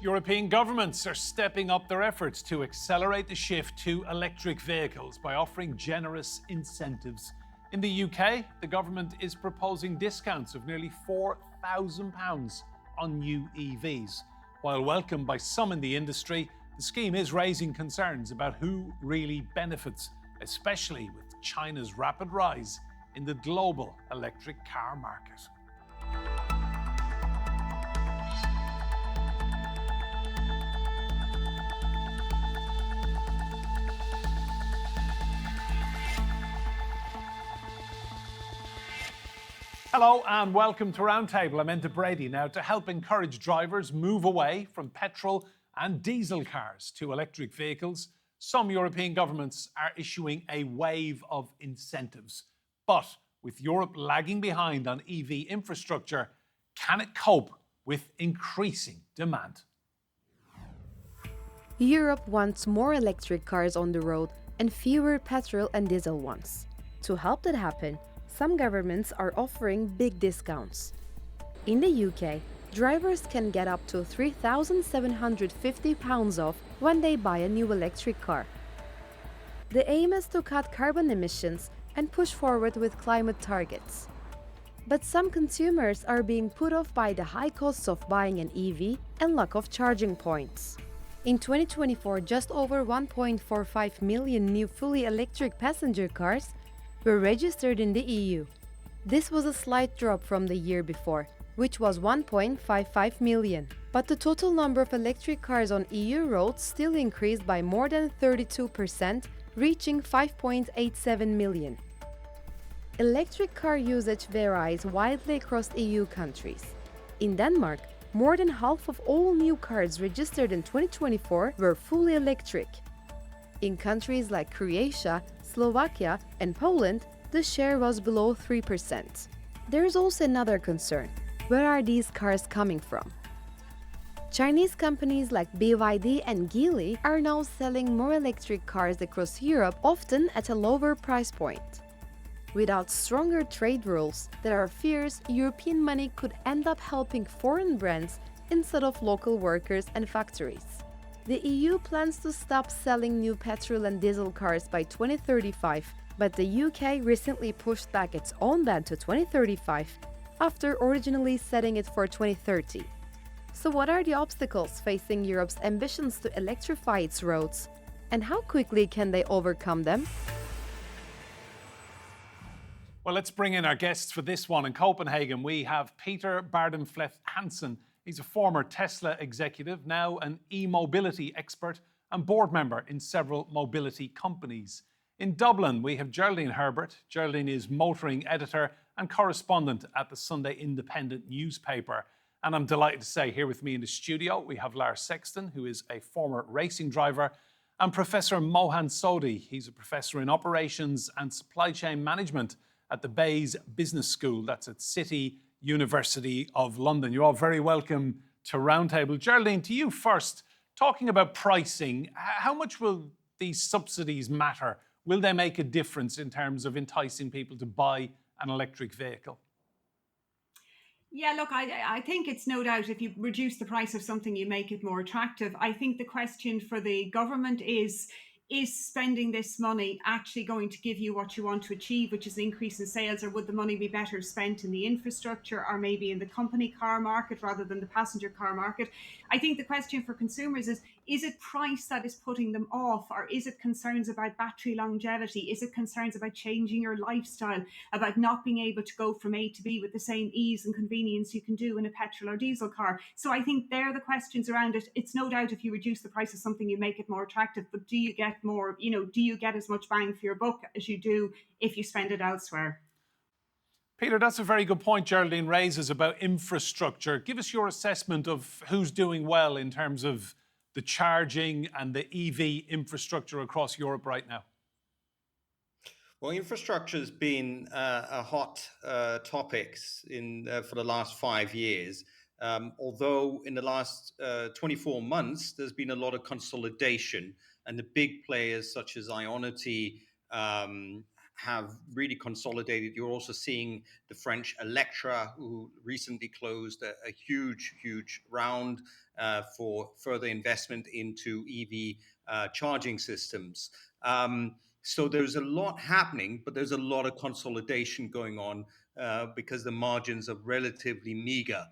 European governments are stepping up their efforts to accelerate the shift to electric vehicles by offering generous incentives. In the UK, the government is proposing discounts of nearly £4,000 on new EVs. While welcomed by some in the industry, the scheme is raising concerns about who really benefits, especially with China's rapid rise in the global electric car market. Hello and welcome to Roundtable. I'm Enda Brady. Now, to help encourage drivers move away from petrol and diesel cars to electric vehicles, some European governments are issuing a wave of incentives. But with Europe lagging behind on EV infrastructure, can it cope with increasing demand? Europe wants more electric cars on the road and fewer petrol and diesel ones. To help that happen, some governments are offering big discounts. In the UK, drivers can get up to £3,750 off when they buy a new electric car. The aim is to cut carbon emissions and push forward with climate targets. But some consumers are being put off by the high costs of buying an EV and lack of charging points. In 2024, just over 1.45 million new fully electric passenger cars were registered in the EU. This was a slight drop from the year before, which was 1.55 million. But the total number of electric cars on EU roads still increased by more than 32%, reaching 5.87 million. Electric car usage varies widely across EU countries. In Denmark, more than half of all new cars registered in 2024 were fully electric. In countries like Croatia, Slovakia, and Poland, the share was below 3%. There is also another concern. Where are these cars coming from? Chinese companies like BYD and Geely are now selling more electric cars across Europe, often at a lower price point. Without stronger trade rules, there are fears European money could end up helping foreign brands instead of local workers and factories. The EU plans to stop selling new petrol and diesel cars by 2035, but the UK recently pushed back its own ban to 2035 after originally setting it for 2030. So what are the obstacles facing Europe's ambitions to electrify its roads? And how quickly can they overcome them? Well, let's bring in our guests for this one. In Copenhagen, we have Peter Bardenfleth-Hansen. He's a former Tesla executive, now an e-mobility expert and board member in several mobility companies. In Dublin, we have Geraldine Herbert. Geraldine is motoring editor and correspondent at the Sunday Independent newspaper. And I'm delighted to say here with me in the studio, we have Lars Sexton, who is a former racing driver, and Professor ManMohan S Sodhi. He's a professor in operations and supply chain management at the Bayes Business School. That's at City University of London. You're all very welcome to Roundtable. Geraldine, to you first, talking about pricing, how much will these subsidies matter? Will they make a difference in terms of enticing people to buy an electric vehicle? Yeah, look, I think it's no doubt if you reduce the price of something, you make it more attractive. I think the question for the government is spending this money actually going to give you what you want to achieve, which is an increase in sales, or would the money be better spent in the infrastructure or maybe in the company car market rather than the passenger car market? I think the question for consumers is it price that is putting them off, or is it concerns about battery longevity? Is it concerns about changing your lifestyle, about not being able to go from A to B with the same ease and convenience you can do in a petrol or diesel car? So I think they're the questions around it. It's no doubt if you reduce the price of something, you make it more attractive, but do you get more, do you get as much bang for your buck as you do if you spend it elsewhere? Peter, that's a very good point Geraldine raises about infrastructure. Give us your assessment of who's doing well in terms of the charging and the EV infrastructure across Europe right now. Well, infrastructure has been a hot topic for the last 5 years. Although in the last 24 months, there's been a lot of consolidation, and the big players such as Ionity have really consolidated. You're also seeing the French Electra, who recently closed a huge round for further investment into EV charging systems. So there's a lot happening, but there's a lot of consolidation going on because the margins are relatively meager.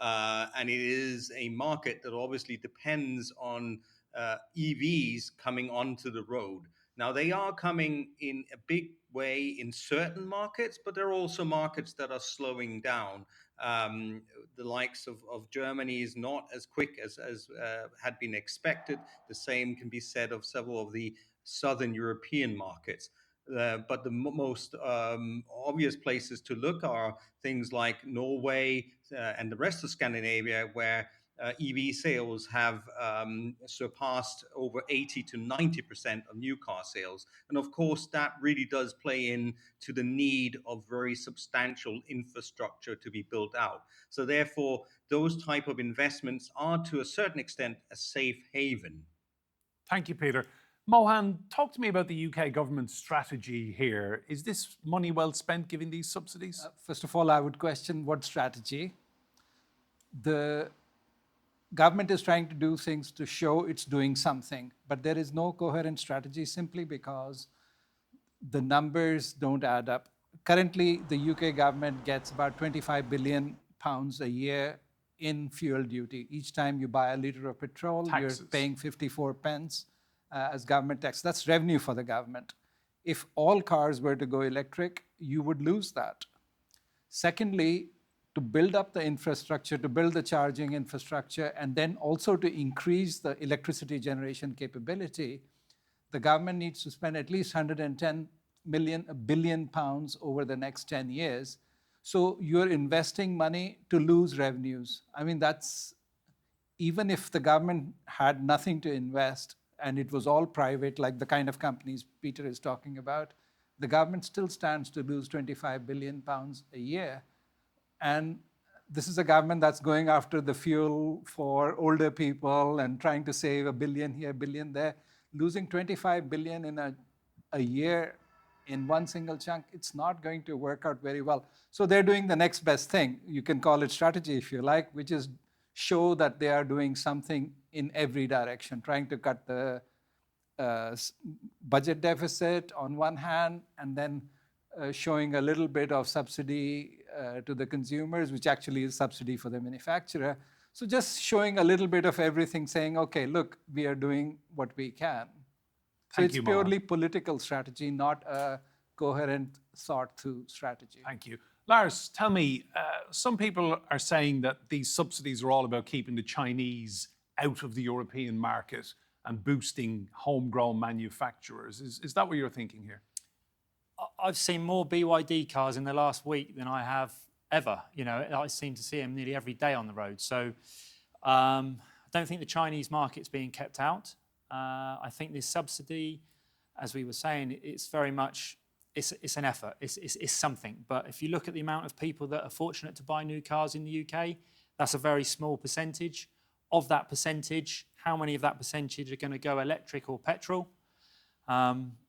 And it is a market that obviously depends on EVs coming onto the road. Now, they are coming in a big way in certain markets, but there are also markets that are slowing down. The likes of Germany is not as quick as had been expected. The same can be said of several of the Southern European markets. But the most obvious places to look are things like Norway and the rest of Scandinavia, where EV sales have surpassed over 80 to 90% of new car sales. And of course, that really does play in to the need of very substantial infrastructure to be built out. So therefore, those type of investments are to a certain extent a safe haven. Thank you, Peter. Mohan, talk to me about the UK government's strategy here. Is this money well spent giving these subsidies? First of all, I would question what strategy. The government is trying to do things to show it's doing something, but there is no coherent strategy simply because the numbers don't add up. Currently, the UK government gets about 25 billion pounds a year in fuel duty. Each time you buy a litre of petrol, Taxes. you're paying 54 pence as government tax. That's revenue for the government. If all cars were to go electric, you would lose that. Secondly, to build up the infrastructure, to build the charging infrastructure, and then also to increase the electricity generation capability, the government needs to spend at least 110 billion pounds over the next 10 years. So you're investing money to lose revenues. I mean, that's, even if the government had nothing to invest and it was all private, like the kind of companies Peter is talking about, the government still stands to lose 25 billion pounds a year. And this is a government that's going after the fuel for older people and trying to save $1 billion here, $1 billion there. Losing 25 billion in a year in one single chunk, it's not going to work out very well. So they're doing the next best thing. You can call it strategy if you like, which is show that they are doing something in every direction, trying to cut the budget deficit on one hand, and then showing a little bit of subsidy to the consumers, which actually is subsidy for the manufacturer. So just showing a little bit of everything, saying, okay, look, we are doing what we can. So it's purely political strategy, not a coherent, thought-through strategy. Thank you. Lars, tell me, some people are saying that these subsidies are all about keeping the Chinese out of the European market and boosting homegrown manufacturers. Is that what you're thinking here? I've seen more BYD cars in the last week than I have ever. You know, I seem to see them nearly every day on the road. So I don't think the Chinese market's being kept out. I think this subsidy, as we were saying, it's very much, it's an effort, it's something. But if you look at the amount of people that are fortunate to buy new cars in the UK, that's a very small percentage. Of that percentage, how many of that percentage are going to go electric or petrol?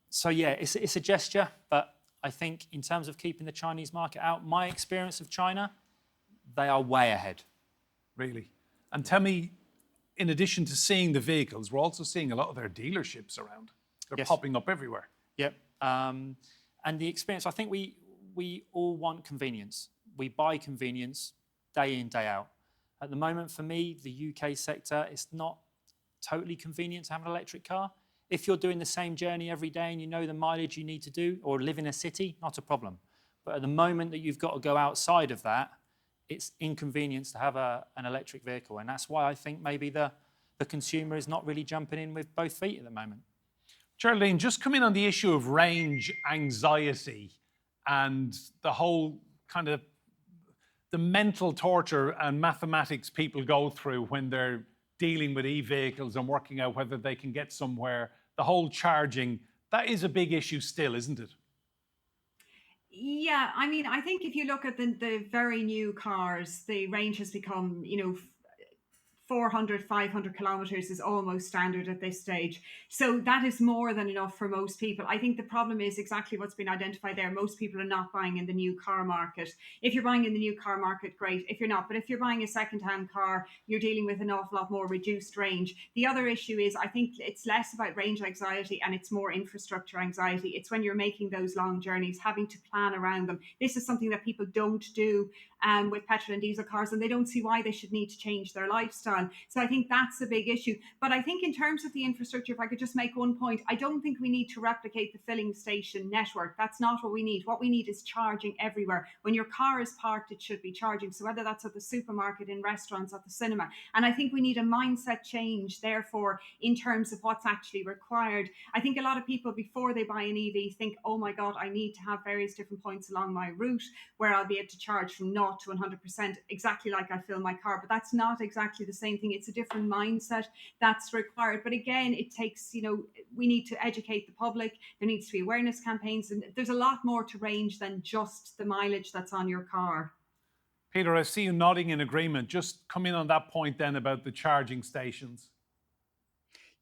So yeah, it's a gesture, but I think in terms of keeping the Chinese market out, my experience of China, they are way ahead. Really? And tell me, in addition to seeing the vehicles, we're also seeing a lot of their dealerships around. They're popping up everywhere. Yep. And the experience, I think we all want convenience. We buy convenience day in, day out. At the moment, for me, the UK sector, it's not totally convenient to have an electric car. If you're doing the same journey every day and you know the mileage you need to do, or live in a city, not a problem. But at the moment that you've got to go outside of that, it's inconvenience to have an electric vehicle. And that's why I think maybe the consumer is not really jumping in with both feet at the moment. Geraldine, just come in on the issue of range anxiety and the whole kind of the mental torture and mathematics people go through when they're dealing with e-vehicles and working out whether they can get somewhere. The whole charging, that is a big issue still, isn't it? Yeah, I mean, I think if you look at the very new cars, the range has become, 400, 500 kilometers is almost standard at this stage. So that is more than enough for most people. I think the problem is exactly what's been identified there. Most people are not buying in the new car market. If you're buying in the new car market, great. If you're not, but if you're buying a second-hand car, you're dealing with an awful lot more reduced range. The other issue is, I think it's less about range anxiety and it's more infrastructure anxiety. It's when you're making those long journeys, having to plan around them. This is something that people don't do with petrol and diesel cars, and they don't see why they should need to change their lifestyle. So I think that's a big issue. But I think in terms of the infrastructure, if I could just make one point, I don't think we need to replicate the filling station network. That's not what we need. What we need is charging everywhere. When your car is parked, it should be charging. So whether that's at the supermarket, in restaurants, at the cinema. And I think we need a mindset change, therefore, in terms of what's actually required. I think a lot of people, before they buy an EV, think, oh my God, I need to have various different points along my route where I'll be able to charge from 0 to 100%, exactly like I fill my car. But that's not exactly the same thing. It's a different mindset that's required. But again, it takes, we need to educate the public. There needs to be awareness campaigns. And there's a lot more to range than just the mileage that's on your car. Peter, I see you nodding in agreement. Just come in on that point then about the charging stations.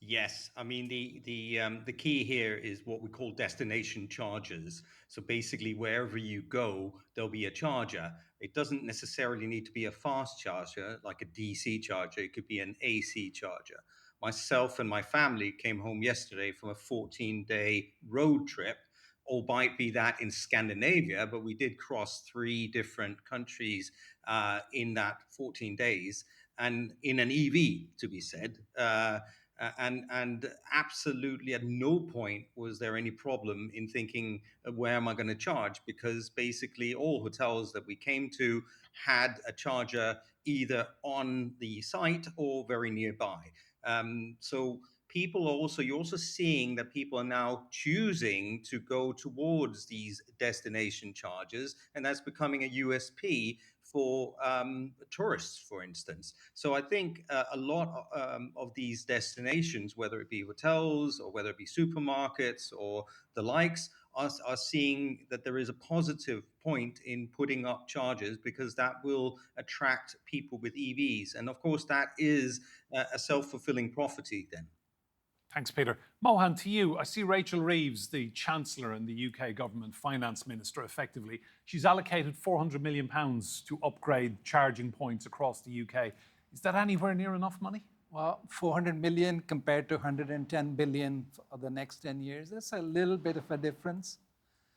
Yes, I mean the key here is what we call destination chargers. So basically, wherever you go, there'll be a charger. It doesn't necessarily need to be a fast charger like a DC charger. It could be an AC charger. Myself and my family came home yesterday from a 14-day road trip, albeit be that in Scandinavia, but we did cross 3 different countries in that 14 days, and in an EV, to be said. And absolutely at no point was there any problem in thinking, where am I going to charge? Because basically all hotels that we came to had a charger either on the site or very nearby. So you're also seeing that people are now choosing to go towards these destination chargers, and that's becoming a USP for tourists, for instance. So I think a lot of these destinations, whether it be hotels or whether it be supermarkets or the likes, are seeing that there is a positive point in putting up chargers, because that will attract people with EVs. And of course, that is a self-fulfilling prophecy then. Thanks, Peter. Mohan, to you. I see Rachel Reeves, the Chancellor and the UK government finance minister, effectively. She's allocated £400 million to upgrade charging points across the UK. Is that anywhere near enough money? Well, 400 million compared to 110 billion for the next 10 years, that's a little bit of a difference.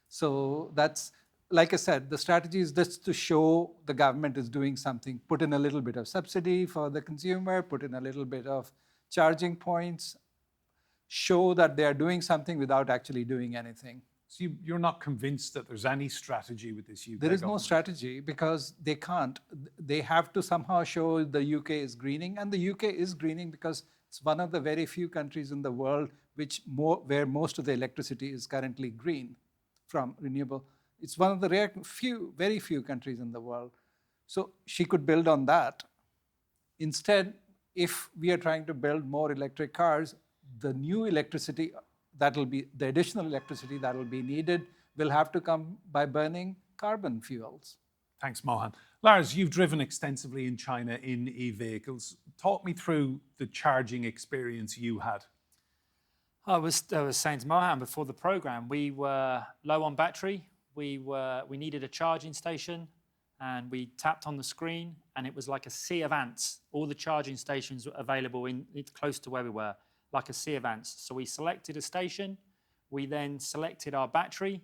So that's, like I said, the strategy is just to show the government is doing something, put in a little bit of subsidy for the consumer, put in a little bit of charging points, show that they are doing something without actually doing anything. So you're not convinced that there's any strategy with this UK There is government? no strategy because they can't. They have to somehow show the UK is greening, and the UK is greening because it's one of the very few countries in the world where most of the electricity is currently green from renewable. It's one of the very few countries in the world. So she could build on that. Instead, if we are trying to build more electric cars, the new electricity the additional electricity that will be needed will have to come by burning carbon fuels. Thanks, Mohan. Lars, you've driven extensively in China in e-vehicles. Talk me through the charging experience you had. I was saying to Mohan before the program, we were low on battery. We needed a charging station, and we tapped on the screen, and it was like a sea of ants. All the charging stations were available close to where we were, like a sea of ants. So we selected a station. We then selected our battery,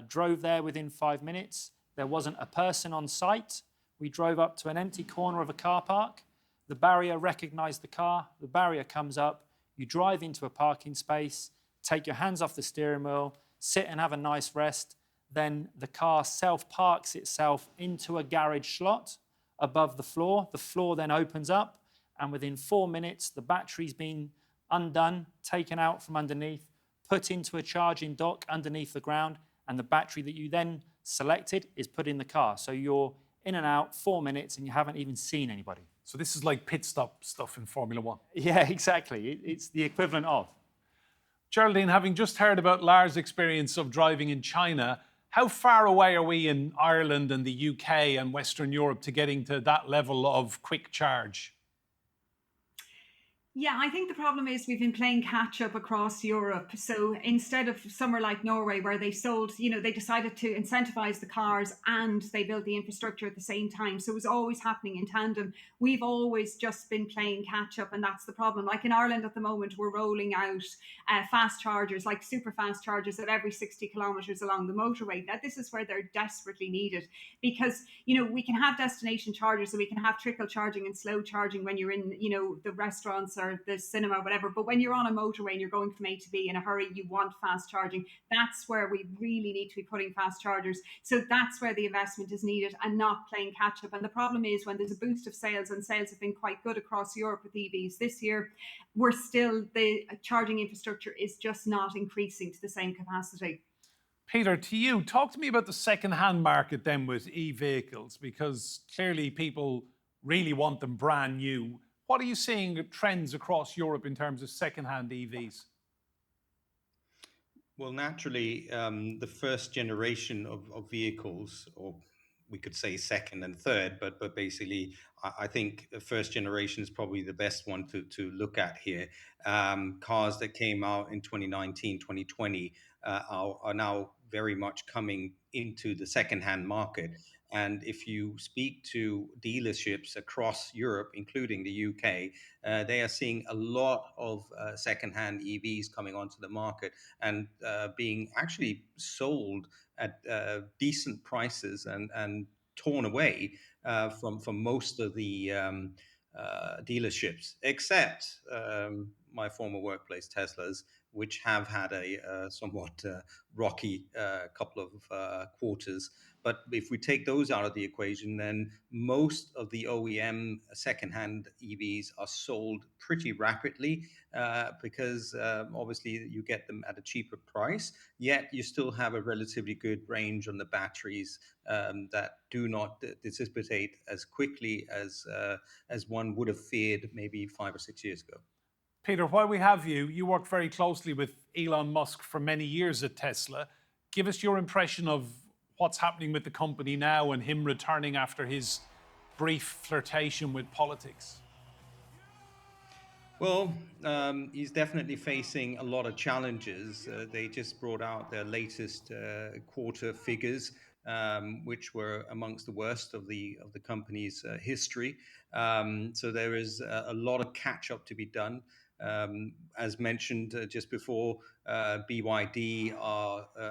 drove there within 5 minutes. There wasn't a person on site. We drove up to an empty corner of a car park. The barrier recognized the car. The barrier comes up. You drive into a parking space, take your hands off the steering wheel, sit and have a nice rest. Then the car self-parks itself into a garage slot above the floor. The floor then opens up, and within 4 minutes, the battery's been undone, taken out from underneath, put into a charging dock underneath the ground, and the battery that you then selected is put in the car. So you're in and out 4 minutes, and you haven't even seen anybody. So this is like pit stop stuff in Formula One. Yeah, exactly. It's the equivalent of. Geraldine, having just heard about Lars' experience of driving in China, how far away are we in Ireland and the UK and Western Europe to getting to that level of quick charge? Yeah, I think the problem is we've been playing catch up across Europe. So instead of somewhere like Norway, where they sold, they decided to incentivize the cars and they built the infrastructure at the same time. So it was always happening in tandem. We've always just been playing catch up, and that's the problem. Like in Ireland at the moment, we're rolling out fast chargers, like super fast chargers at every 60 kilometres along the motorway. Now, this is where they're desperately needed because, we can have destination chargers and we can have trickle charging and slow charging when you're in, the restaurants or the cinema, whatever. But when you're on a motorway and you're going from A to B in a hurry, you want fast charging. That's where we really need to be putting fast chargers. So that's where the investment is needed and not playing catch up. And the problem is when there's a boost of sales, and sales have been quite good across Europe with EVs this year, the charging infrastructure is just not increasing to the same capacity. Peter, to you, talk to me about the second-hand market then with e-vehicles, because clearly people really want them brand new. What are you seeing trends across Europe in terms of second-hand EVs? Well, naturally, the first generation of vehicles, or we could say second and third, but basically, I think the first generation is probably the best one to look at here. Cars that came out in 2019, 2020 are now very much coming into the second-hand market. And if you speak to dealerships across Europe, including the UK, they are seeing a lot of second-hand EVs coming onto the market and being actually sold at decent prices and torn away from most of the dealerships, except my former workplace, Tesla's, which have had a somewhat rocky couple of quarters. But if we take those out of the equation, then most of the OEM secondhand EVs are sold pretty rapidly because obviously you get them at a cheaper price, yet you still have a relatively good range on the batteries that do not dissipate as quickly as one would have feared maybe 5 or 6 years ago. Peter, while we have you, you worked very closely with Elon Musk for many years at Tesla. Give us your impression of what's happening with the company now and him returning after his brief flirtation with politics. Well, he's definitely facing a lot of challenges. They just brought out their latest quarter figures, which were amongst the worst of the company's history. So there is a lot of catch up to be done. As mentioned just before, BYD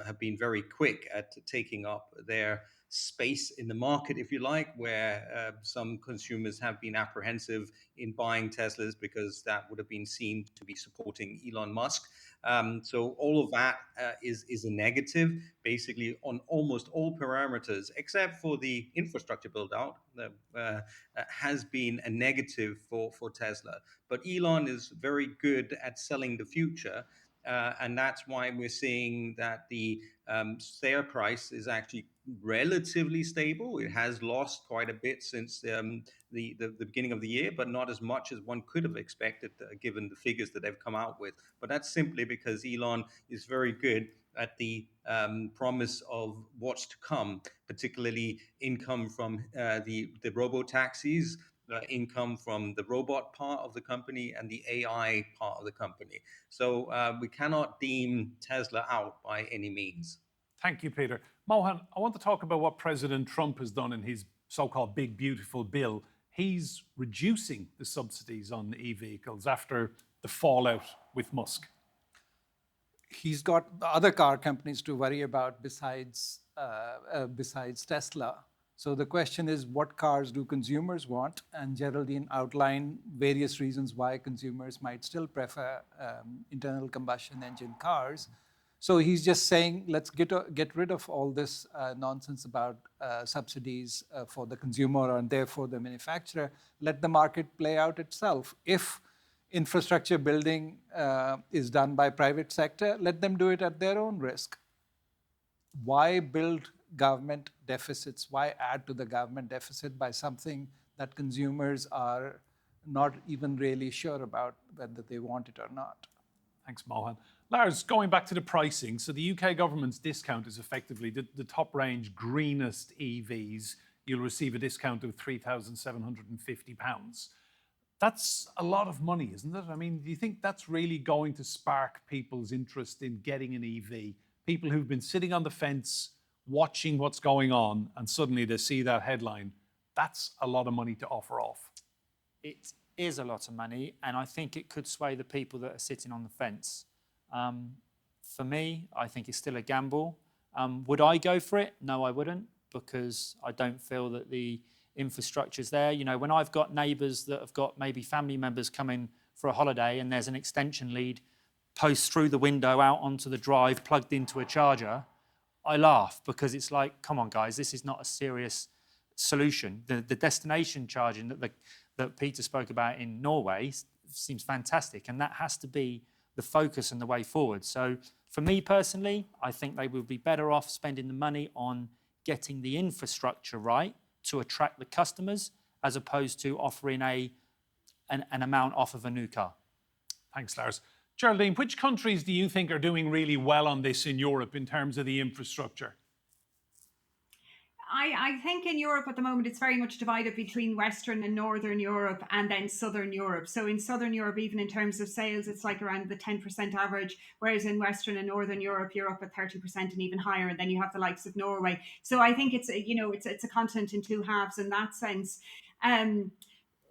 have been very quick at taking up their space in the market, if you like, where some consumers have been apprehensive in buying Teslas because that would have been seen to be supporting Elon Musk. So all of that is a negative, basically on almost all parameters, except for the infrastructure build out that has been a negative for Tesla. But Elon is very good at selling the future. And that's why we're seeing that the share price is actually relatively stable. It has lost quite a bit since the beginning of the year, but not as much as one could have expected given the figures that they've come out with. But that's simply because Elon is very good at the promise of what's to come, particularly income from the robo-taxis, income from the robot part of the company and the AI part of the company. So we cannot deem Tesla out by any means. Thank you, Peter. Mohan, I want to talk about what President Trump has done in his so-called Big Beautiful Bill. He's reducing the subsidies on e-vehicles after the fallout with Musk. He's got other car companies to worry about besides Tesla. So the question is, what cars do consumers want? And Geraldine outlined various reasons why consumers might still prefer internal combustion engine cars. So he's just saying, let's get rid of all this nonsense about subsidies for the consumer and therefore the manufacturer. Let the market play out itself. If infrastructure building is done by private sector, let them do it at their own risk. Why build government deficits? Why add to the government deficit by something that consumers are not even really sure about whether they want it or not? Thanks, Mohan. Lars, going back to the pricing, so the UK government's discount is effectively the top range greenest EVs. You'll receive a discount of £3,750. That's a lot of money, isn't it? I mean, do you think that's really going to spark people's interest in getting an EV? People who've been sitting on the fence, watching what's going on, and suddenly they see that headline. That's a lot of money to offer off. It is a lot of money, and I think it could sway the people that are sitting on the fence. For me, I think it's still a gamble. Would I go for it? No, I wouldn't, because I don't feel that the infrastructure's there. You know, when I've got neighbours that have got maybe family members coming for a holiday and there's an extension lead post through the window out onto the drive plugged into a charger, I laugh, because it's like, come on guys, this is not a serious solution. The destination charging that Peter spoke about in Norway seems fantastic, and that has to be the focus and the way forward. So for me personally, I think they would be better off spending the money on getting the infrastructure right to attract the customers, as opposed to offering an amount off of a new car. Thanks, Lars. Geraldine, which countries do you think are doing really well on this in Europe in terms of the infrastructure? I think in Europe at the moment it's very much divided between Western and Northern Europe and then Southern Europe. So in Southern Europe, even in terms of sales, it's like around the 10% average, whereas in Western and Northern Europe, you're up at 30% and even higher. And then you have the likes of Norway. So I think it's a continent in two halves in that sense.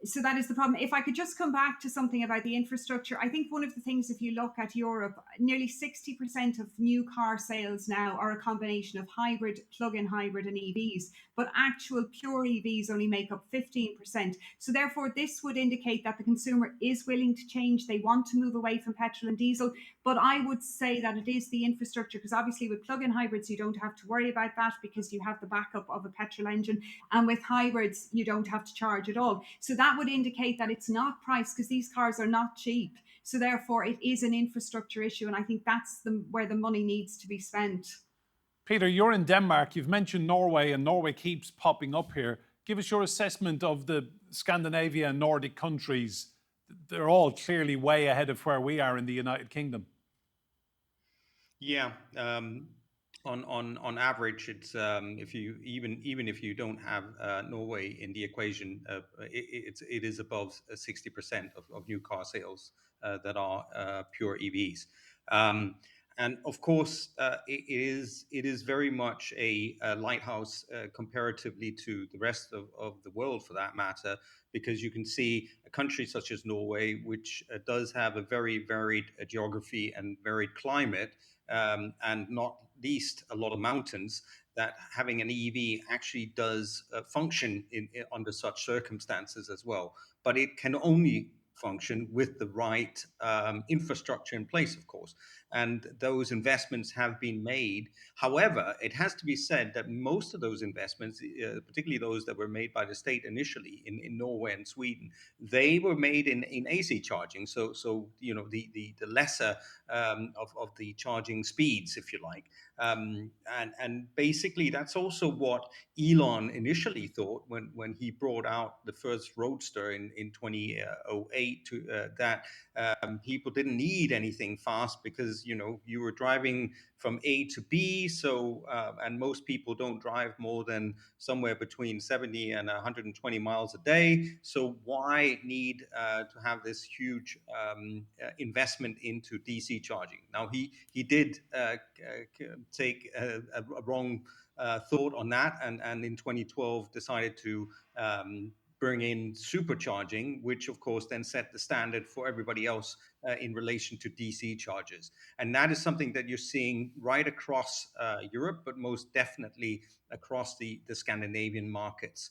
So that is the problem. If I could just come back to something about the infrastructure, I think one of the things, if you look at Europe, nearly 60% of new car sales now are a combination of hybrid, plug-in hybrid and EVs, but actual pure EVs only make up 15%. So therefore, this would indicate that the consumer is willing to change. They want to move away from petrol and diesel. But I would say that it is the infrastructure, because obviously with plug-in hybrids, you don't have to worry about that because you have the backup of a petrol engine. And with hybrids, you don't have to charge at all. So that would indicate that it's not price, because these cars are not cheap. So therefore, it is an infrastructure issue. And I think that's where the money needs to be spent. Peter, you're in Denmark. You've mentioned Norway, and Norway keeps popping up here. Give us your assessment of the Scandinavia and Nordic countries. They're all clearly way ahead of where we are in the United Kingdom. Yeah, on average, it's if you even if you don't have Norway in the equation, it is above 60% of new car sales that are pure EVs. And of course, it is very much a lighthouse comparatively to the rest of the world, for that matter, because you can see a country such as Norway, which does have a very varied geography and varied climate, and not least a lot of mountains, that having an EV actually does function under such circumstances as well. But it can only function with the right infrastructure in place, of course. And those investments have been made. However, it has to be said that most of those investments, particularly those that were made by the state initially in Norway and Sweden, they were made in AC charging. So you know, the lesser of the charging speeds, if you like. And basically, that's also what Elon initially thought when he brought out the first Roadster in 2008, that people didn't need anything fast, because you were driving from A to B. So and most people don't drive more than somewhere between 70 and 120 miles a day. So why need to have this huge investment into DC charging? Now he did take a wrong thought on that, and in 2012 decided to bring in supercharging, which of course then set the standard for everybody else in relation to DC chargers. And that is something that you're seeing right across Europe, but most definitely across the Scandinavian markets.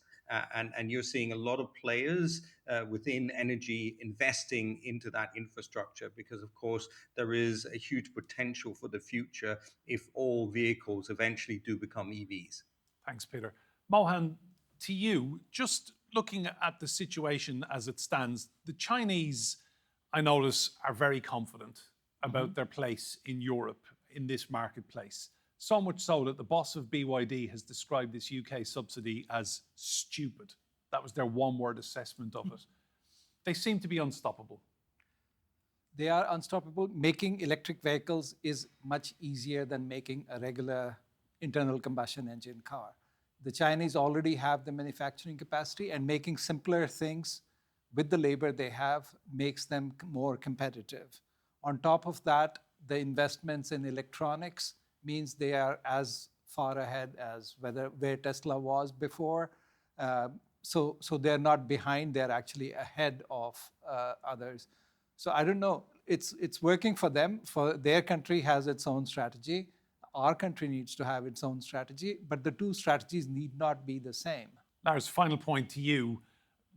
And you're seeing a lot of players within energy investing into that infrastructure, because of course there is a huge potential for the future if all vehicles eventually do become EVs. Thanks, Peter. Mohan, to you, just looking at the situation as it stands, the Chinese, I notice, are very confident about their place in Europe, in this marketplace. So much so that the boss of BYD has described this UK subsidy as stupid. That was their one-word assessment of it. They seem to be unstoppable. They are unstoppable. Making electric vehicles is much easier than making a regular internal combustion engine car. The Chinese already have the manufacturing capacity, and making simpler things with the labor they have makes them more competitive. On top of that, the investments in electronics means they are as far ahead as where Tesla was before. So they're not behind, they're actually ahead of others. So I don't know, it's working for them. For their country has its own strategy. Our country needs to have its own strategy, but the two strategies need not be the same. Lars, final point to you.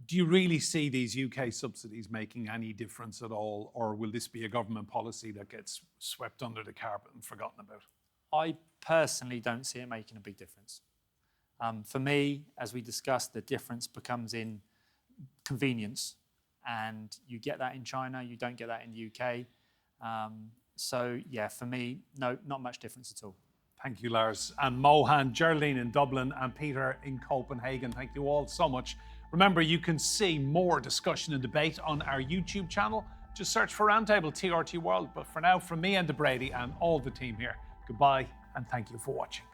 Do you really see these UK subsidies making any difference at all, or will this be a government policy that gets swept under the carpet and forgotten about? I personally don't see it making a big difference. For me, as we discussed, the difference becomes in convenience, and you get that in China, you don't get that in the UK. So yeah, for me, no, not much difference at all. Thank you, Lars. And Mohan, Geraldine in Dublin, and Peter in Copenhagen. Thank you all so much. Remember, you can see more discussion and debate on our YouTube channel. Just search for Roundtable TRT World. But for now, from me, Enda Brady, and all the team here, goodbye and thank you for watching.